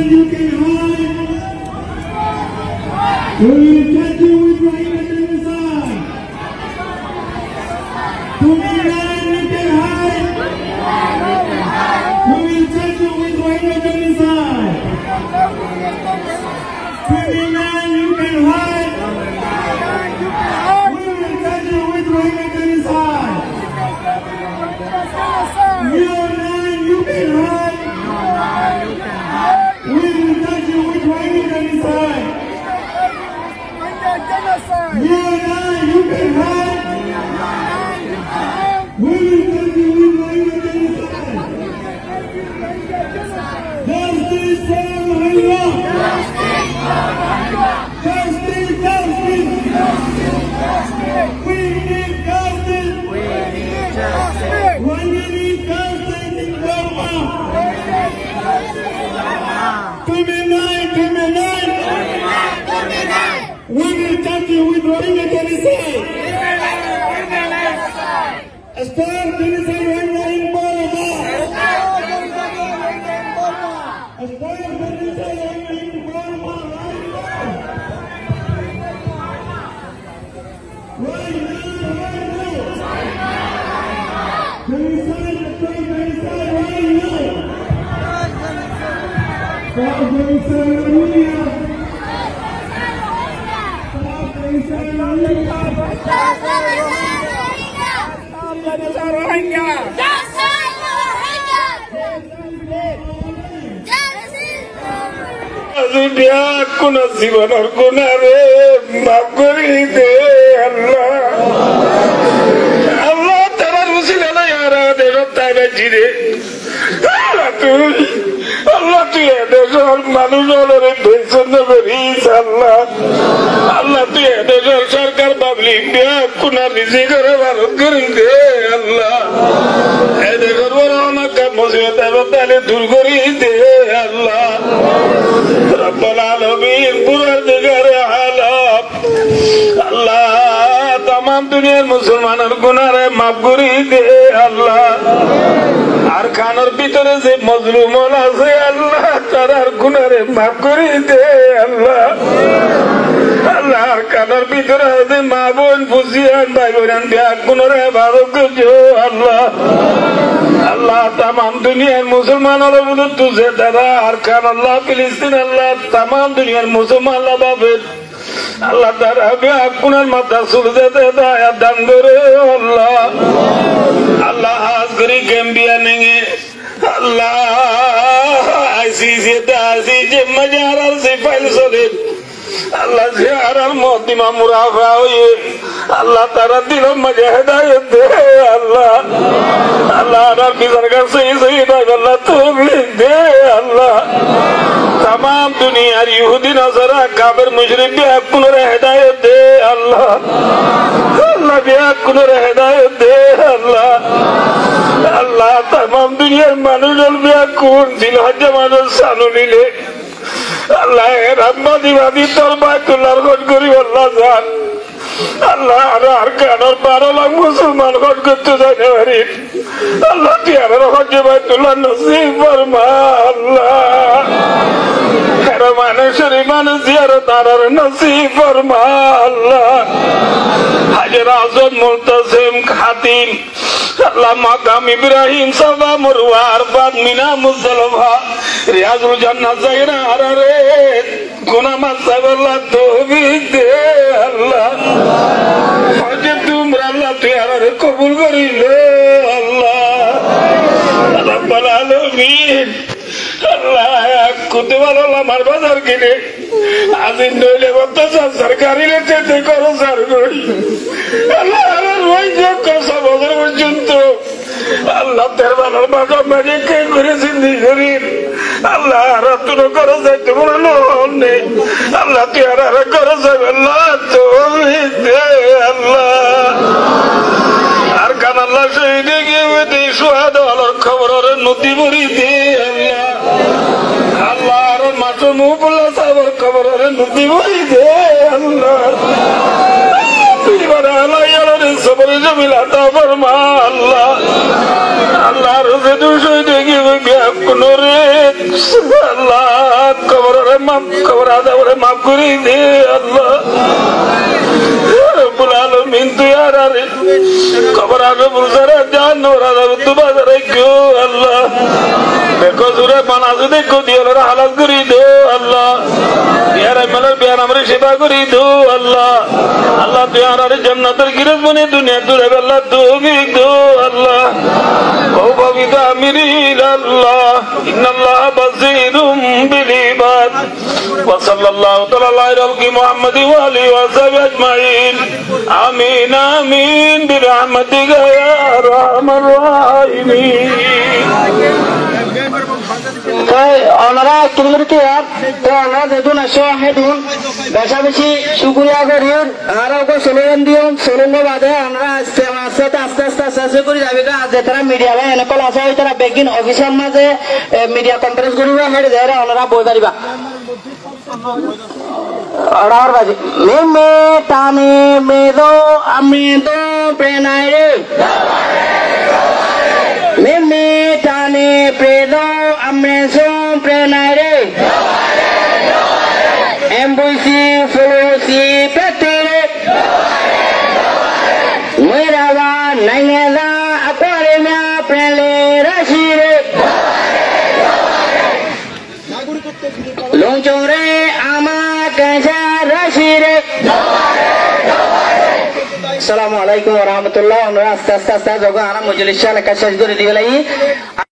You can hide. We will catch you with right on the side. 29, you can hide. We will catch you with right on the side. 29, you can hide. We will catch you with right on the side. 09, you can hide. We will touch you with right on the side. You can hide. We will touch you with right on the side. Justice for Rohingya. Justice, justice. We need justice. When we need justice in Burma. 29. We will touch you with Rohingya genocide. Stop genocide Rohingya in Burma. Stop genocide Rohingya in Burma right now. Genocide right now. Stop genocide Rohingya. কোন জীবনের গুণারে মাফ করি দে আল্লাহ। আল্লাহ তার উসিলা নাই আর দেশত তাই বেঁচি রে তুই আল্লাহ তুই এদেশের মানুষের পেছন করিস আল্লাহ। আল্লাহ তুই এদেশের সরকার পাবলিক দিয়া কোন রিজি করে ভারত করি দে আল্লাহ। এদেশের বড় অনেক মুসিবত তাহলে দূর করি দে আল্লাহ। রব্বুল আলামিন পুরোদিগারে আলম আল্লাহ तमाम दुनियार मुसलमाনের গুনারে মাফ করে দে আল্লাহ। আর খানের ভিতরে যে মজলুম আছে আল্লাহ তার গুনারে মাফ করে দে আল্লাহ। আল্লাহ আর খানের ভিতরে যে মা বোন বুঝিয়ান ভাই বোন বিয়া গুনারে ভালো করছো আল্লাহ। আল্লাহ तमाम দুনিয়ার মুসলমানের মধ্যে তুজে দাদা আর খান আল্লাহ ফিলিস্তিন আল্লাহ तमाम দুনিয়ার মুসলমান আল্লাহ বাবা আল্লাহ তার আপনার মাথা সুলঝাতে দায়াত দান করে আল্লাহ। আল্লাহ হাজ করি গেম্বিয়া নেঙে আল্লাহ আইসি যে মজার সে ফাইল চলে আল্লাহ জিয়ারার মদিনা মুরাফা হয়ে আল্লাহ তারা দিল মজা হেদায়েত দে আল্লাহ। আল্লাহ আর বিচার কাছে আল্লাহ তুমি দে আল্লাহ। तमाम दुनियार यहूदी नजरा काबिर मुशरिक भी पुनः हिदायत दे अल्लाह। अल्लाह भी पुनः हिदायत दे अल्लाह। अल्लाह तमाम दुनियार मानुजल भी कुन जिलहज्जा मानुज सानु मिले अल्लाह रहमती वादी तौबातुल्लाह खुद करी अल्लाह जान अल्लाह हर कानर 12 लाख मुसलमान खुद करते जाने वाली अल्लाह तियारा खुद जबातुल्लाह नसीब फरमा अल्लाह। शरीमान जियारत आरार नसीब फरमा अल्लाह। हाजिर आज़म मुल्तज़िम खातिम अल्लाह मकाम इब्राहिम सवा मुरवा अरफात मिना मुज़दलिफा रियाजुल जन्नत ज़ाहिरा आरारे गुनाह माफ़ अल्लाह तौफीक दे अल्लाह। हज तुमरा अल्लाह तियारा कबूल करी ले अल्लाह। रब्बुल आलमीन अल्लाह कुतुब अल्लाह मार बाजार के लिए আজি নইলে বলতে সরকারি লেতে করো স্যার করি আল্লাহ ওই সব বছর পর্যন্ত আল্লাহ তের বানার মাথা মারিয়ে কে করে চিন্তি করি আল্লাহ আর তুলো করো যাই তোমার নেই আল্লাহ তুই আর করো যাই আল্লাহ তো আল্লাহ আর কান আল্লাহ শহীদে গিয়ে সোহাদ আলোর খবর নদী ভরি দে আল্লাহ আল্লাহ আর মাথা মুবুল্লা সাহেবের খবর নদী ভরি দে আল্লাহ সবরে জমিলাটা ফরমা আল্লাহ আল্লাহ রোজে দুশোইতে গিয়ে কোন রে আল্লাহ খবর আদাবরে মাফ করি দে আল্লাহ বুলালো মিন্তু আর খবর আগে বুঝারা জান ওরা বাজারে কেউ আল্লাহ দেখো জুড়ে বানাজু দেখো দিয়ে হালাত করি দো আল্লাহ ইয়ার মেলার বিয়ার আমরা সেবা করি দো আল্লাহ আল্লাহ তুই আর জান্নাতের গিরজ বনে দুনিয়া দূরে আল্লাহ তুমি দো আল্লাহ ও বাবিদা আমিরিল আল্লাহ ইন্নাল্লাহ বাসীরুম বিল ইবাদ ওয়া সাল্লাল্লাহু তাআলা আলা মুহাম্মাদি ওয়া আলিহি ওয়া সাহবিহি আজমাইন আমিন আমিন বিরহমাতিকা ইয়া আরহামার রাহিমিন ওনারা কিলোমিটার তো ওনারা দেখুন আসো হেঁটুন বেশা বেশি শুক্রিয়া করিউন আর স্লোগান দিউন স্লোগান বাদে ওনারা আস্তে আস্তে করে যাবে যে তারা মিডিয়া বা এনেকল আছে ওই তারা বেগিন অফিসার মাঝে মিডিয়া কনফারেন্স করিবা হেঁটে যায় ওনারা বই পারিবা অর্ডার বাজে মে টানে মেদো আমি তো প্রেনাই রে Mimi tani predo amreso prenare embusi fulusi petere Muirawa nangeda aquaremia prele rashire Longchore ama kansa rashire Assalamualaikum warahmatullahi wabarakatuh. Anas tas jauh anak majelis syarikat syarikat di wilayah.